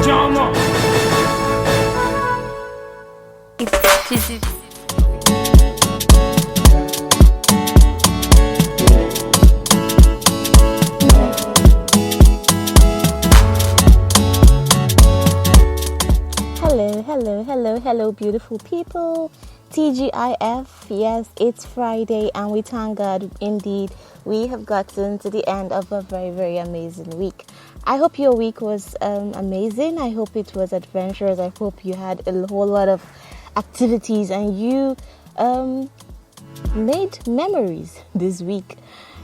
Jama. Exclusive. Hello, beautiful people. TGIF, yes, it's Friday, and we thank God indeed we have gotten to the end of a very, very amazing week. I hope your week was amazing. I hope it was adventurous. I hope you had a whole lot of activities and you made memories this week.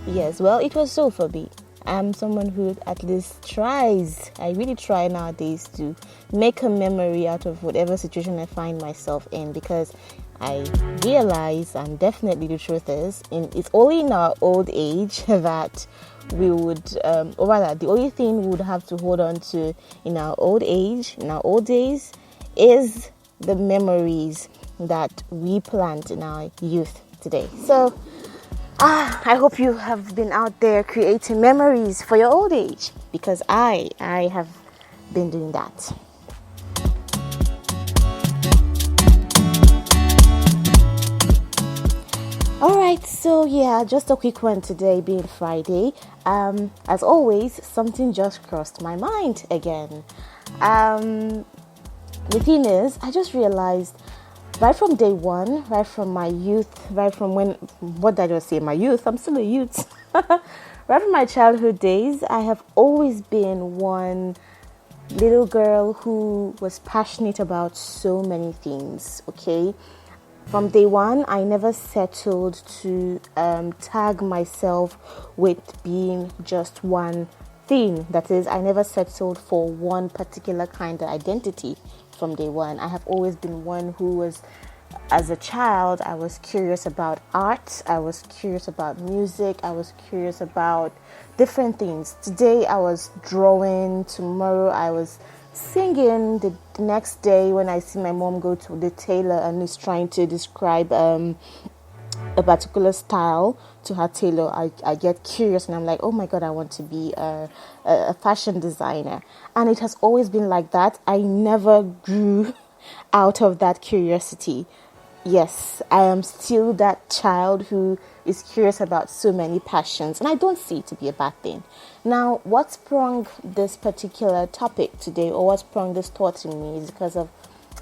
Yes, well, it was so for me. I'm someone who at least tries. I really try nowadays to make a memory out of whatever situation I find myself in, because I realize, and definitely the truth is, it's only in our old age that we would, or rather, the only thing we would have to hold on to in our old age, in our old days, is the memories that we plant in our youth today. So, I hope you have been out there creating memories for your old age, because I have been doing that. Alright, so yeah, just a quick one today being Friday. As always, something just crossed my mind again. The thing is, I just realized right from day one, right from my youth, right from what did I just say? My youth, I'm still a youth. Right from my childhood days, I have always been one little girl who was passionate about so many things, okay? From day one, I never settled to tag myself with being just one thing. That is, I never settled for one particular kind of identity from day one. I have always been one who was, as a child, I was curious about art, I was curious about music, I was curious about different things. Today I was drawing, tomorrow I was singing, the next day when I see my mom go to the tailor and is trying to describe a particular style to her tailor, I get curious and I'm like, oh my god, I want to be a fashion designer. And it has always been like that. I never grew out of that curiosity. Yes, I am still that child who is curious about so many passions, and I don't see it to be a bad thing. Now, what sprung this particular topic today, or what sprung this thought in me, is because of,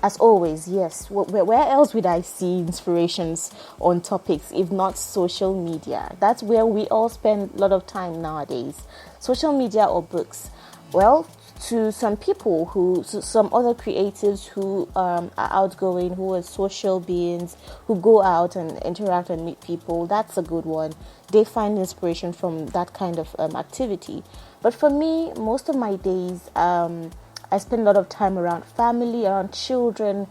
as always, yes, where else would I see inspirations on topics if not social media? That's where we all spend a lot of time nowadays. Social media or books. Well, to some people some other creatives who are outgoing, who are social beings, who go out and interact and meet people, that's a good one. They find inspiration from that kind of activity. But for me, most of my days, I spend a lot of time around family, around children,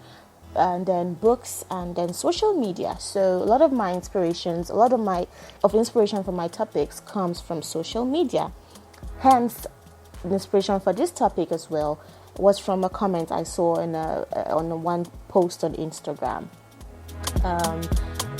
and then books, and then social media. So a lot of my inspirations, of inspiration for my topics comes from social media. Hence, the inspiration for this topic as well was from a comment I saw on one post on Instagram.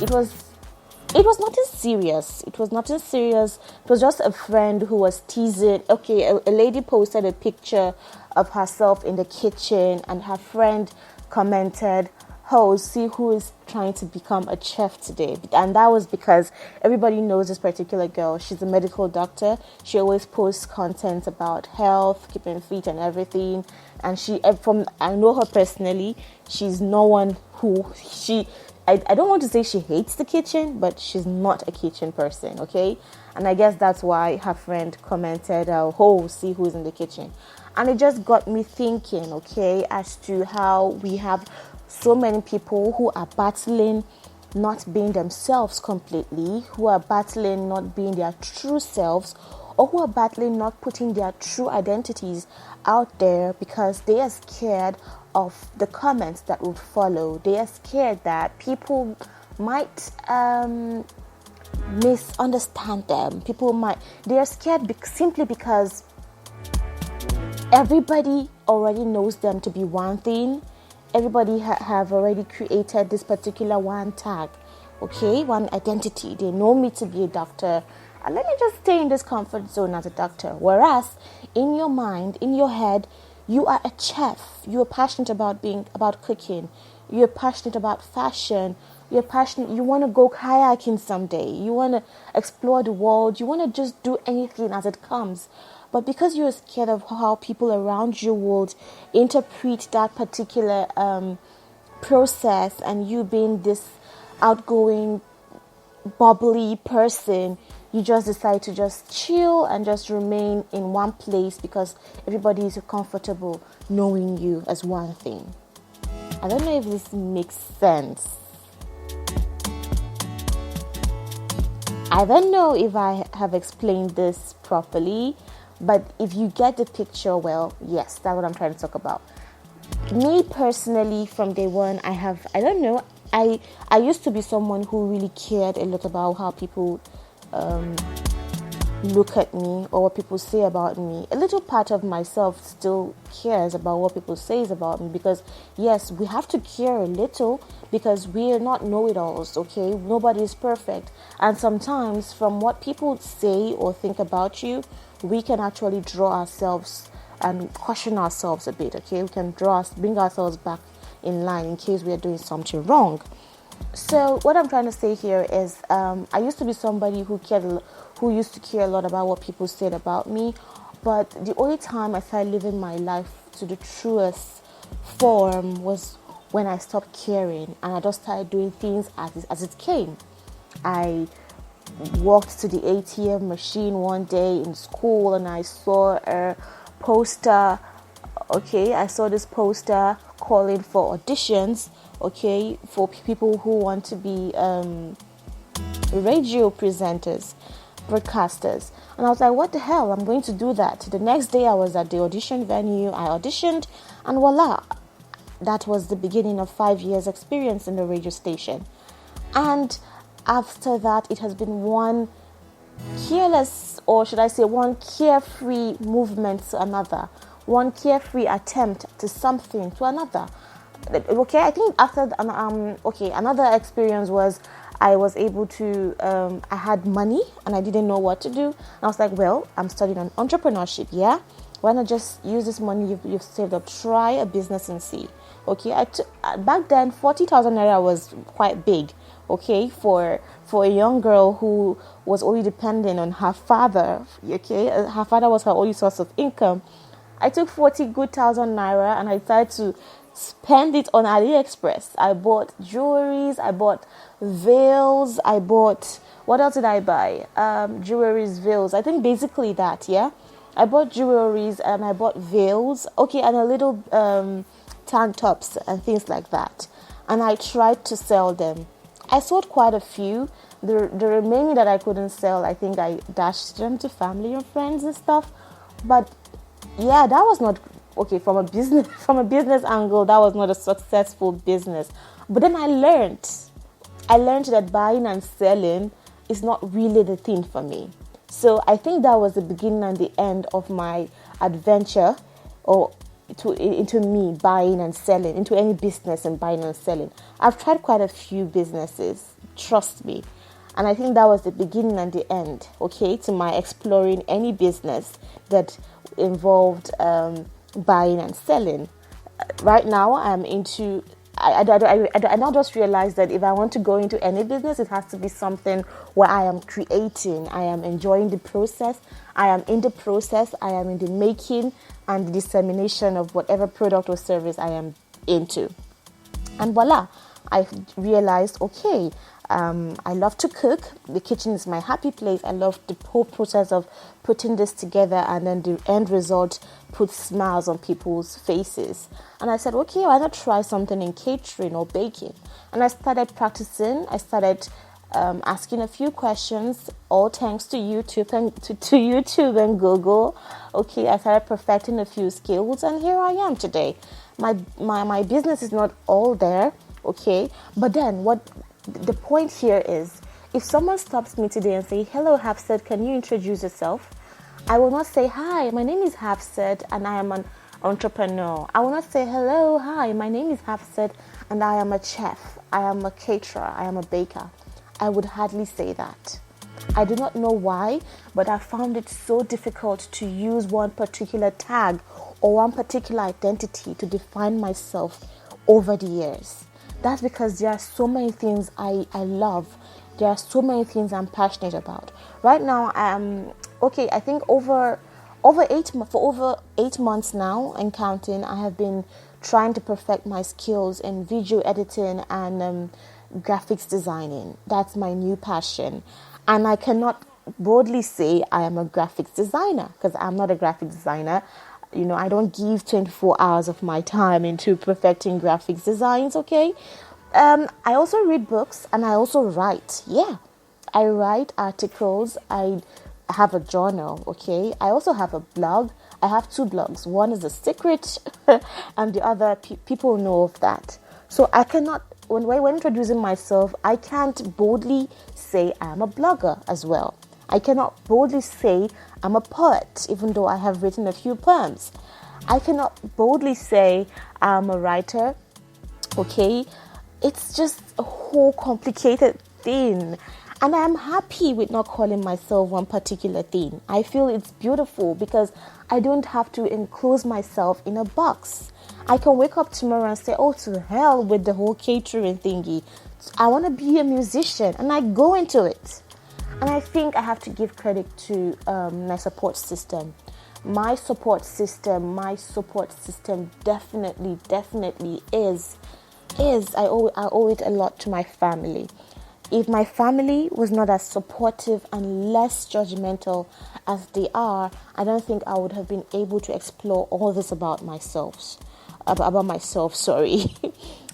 It was nothing serious. It was just a friend who was teasing. Okay, a lady posted a picture of herself in the kitchen, and her friend commented, oh, see who is trying to become a chef today. And that was because everybody knows this particular girl. She's a medical doctor. She always posts content about health, keeping fit and everything. And I know her personally. She's no one who I don't want to say she hates the kitchen, but she's not a kitchen person, okay? And I guess that's why her friend commented, oh, see who's in the kitchen. And it just got me thinking, okay, as to how we have so many people who are battling not being themselves completely, who are battling not being their true selves, or who are battling not putting their true identities out there because they are scared of the comments that would follow. They are scared that people might misunderstand them. They are scared simply because everybody already knows them to be one thing. Everybody have already created this particular one tag, okay, one identity. They know me to be a doctor, and let me just stay in this comfort zone as a doctor. Whereas in your mind, in your head, You are a chef. You are passionate about cooking. You're passionate about fashion. You're passionate. You want to go kayaking someday. You want to explore the world. You want to just do anything as it comes. But because you're scared of how people around you would interpret that particular process, and you being this outgoing, bubbly person, you just decide to just chill and just remain in one place because everybody is comfortable knowing you as one thing. I don't know if this makes sense. I don't know if I have explained this properly, but if you get the picture, well, yes, that's what I'm trying to talk about. Me personally, from day one, I used to be someone who really cared a lot about how people look at me or what people say about me. A little part of myself still cares about what people say about me, because yes, we have to care a little because we are not know-it-alls, okay? Nobody is perfect, and sometimes from what people say or think about you, we can actually draw ourselves and caution ourselves a bit, okay? We can bring ourselves back in line in case we are doing something wrong. So what I'm trying to say here is I used to be somebody who used to care a lot about what people said about me, but the only time I started living my life to the truest form was when I stopped caring and I just started doing things as it came. I walked to the ATM machine one day in school and I saw a poster. Okay, I saw this poster calling for auditions, okay, for people who want to be radio presenters, broadcasters. And I was like, what the hell, I'm going to do that. The next day I was at the audition venue, I auditioned, and voila, that was the beginning of 5 years experience in the radio station. And after that, it has been one careless, or should I say one carefree movement to another, one carefree attempt to something to another. Okay, I think after another experience was I was able to I had money and I didn't know what to do, and I was like, well, I'm studying on entrepreneurship, yeah, why not just use this money you've saved up, try a business and see. Okay, back then 40,000 naira was quite big, okay, for a young girl who was only dependent on her father. Okay, her father was her only source of income. I took 40,000 naira and I decided to spend it on AliExpress. I bought jewelries, I bought veils, what else did I buy? Jewelries, veils. I think basically that, yeah. I bought jewelries and I bought veils, okay, and a little tank tops and things like that. And I tried to sell them. I sold quite a few. The remaining that I couldn't sell, I think I dashed them to family and friends and stuff. But yeah, that was not okay from a business angle. That was not a successful business. But then I learned that buying and selling is not really the thing for me. So I think that was the beginning and the end of my adventure, or into me buying and selling, into any business and buying and selling. I've tried quite a few businesses, trust me. And I think that was the beginning and the end, okay, to my exploring any business that involved buying and selling. Right now, I'm into. I now just realized that if I want to go into any business, it has to be something where I am creating, I am enjoying the process, I am in the process, I am in the making and the dissemination of whatever product or service I am into. And voila, I realized, okay, I love to cook. The kitchen is my happy place. I love the whole process of putting this together, and then the end result puts smiles on people's faces. And I said, okay, why not try something in catering or baking? And I started practicing. I started asking a few questions, all thanks to YouTube and to YouTube and Google. Okay, I started perfecting a few skills, and here I am today. My business is not all there, okay, but then what the point here is, if someone stops me today and say, hello Hafsat, can you introduce yourself? I will not say, hi, my name is Hafsat and I am an entrepreneur. I will not say, hello, hi, my name is Hafsat and I am a chef, I am a caterer, I am a baker. I would hardly say that. I do not know why, but I found it so difficult to use one particular tag or one particular identity to define myself over the years. That's because there are so many things I love. There are so many things I'm passionate about. Right now, I think over 8 months now and counting, I have been trying to perfect my skills in video editing and graphics designing. That's my new passion. And I cannot boldly say I am a graphics designer because I'm not a graphic designer. I don't give 24 hours of my time into perfecting graphics designs, okay? I also read books and I also write. Yeah, I write articles. I have a journal, okay? I also have a blog. I have 2 blogs. One is a secret and the other, people know of that. So I cannot, when introducing myself, I can't boldly say I'm a blogger as well. I cannot boldly say I'm a poet, even though I have written a few poems. I cannot boldly say I'm a writer, okay? It's just a whole complicated thing. And I'm happy with not calling myself one particular thing. I feel it's beautiful because I don't have to enclose myself in a box. I can wake up tomorrow and say, oh, to hell with the whole catering thingy. I want to be a musician, and I go into it. And I think I have to give credit to my support system. My support system definitely is I owe it a lot to my family. If my family was not as supportive and less judgmental as they are, I don't think I would have been able to explore all this about myself.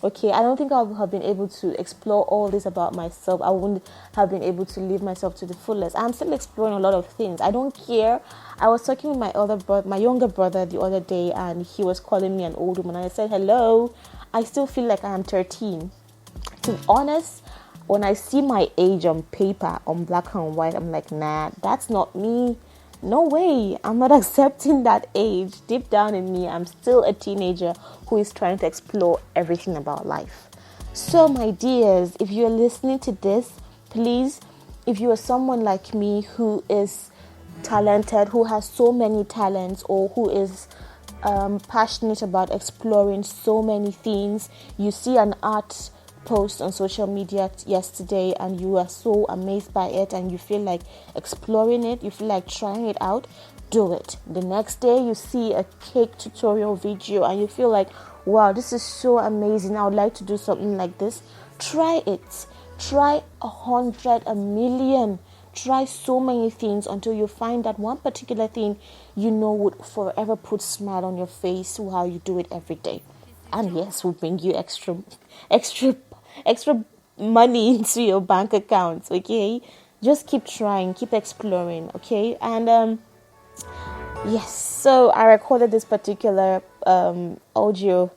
Okay, I don't think I would have been able to explore all this about myself. I wouldn't have been able to live myself to the fullest. I'm still exploring a lot of things. I don't care. I was talking with my younger brother the other day, and he was calling me an old woman. And I said, hello. I still feel like I am 13. To be honest, when I see my age on paper, on black and white, I'm like, nah, that's not me. No way. I'm not accepting that age. Deep down in me, I'm still a teenager who is trying to explore everything about life. So, my dears, if you're listening to this, please, if you are someone like me who is talented, who has so many talents, or who is passionate about exploring so many things, you see an art post on social media yesterday and you are so amazed by it and you feel like exploring it, you feel like trying it out, do it. The next day you see a cake tutorial video and you feel like, wow, this is so amazing, I would like to do something like this. Try it. Try 100, a million. Try so many things until you find that one particular thing would forever put a smile on your face while you do it every day. And yes, will bring you extra money into your bank accounts, okay? Just keep trying, keep exploring, okay? And yes, so I recorded this particular audio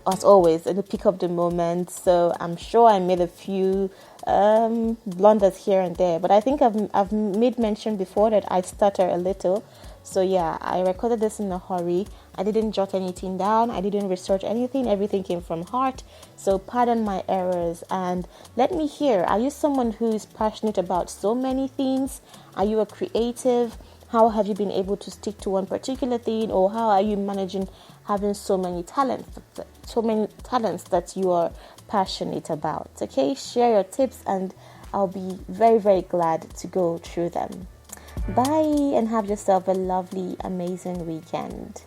as always, in the peak of the moment. So I'm sure I made a few blunders here and there, but I think I've made mention before that I stutter a little. So yeah, I recorded this in a hurry. I didn't jot anything down. I didn't research anything. Everything came from heart. So pardon my errors and let me hear. Are you someone who is passionate about so many things? Are you a creative? How have you been able to stick to one particular thing, or how are you managing having so many talents that you are passionate about? Okay, share your tips and I'll be very, very glad to go through them. Bye and have yourself a lovely, amazing weekend.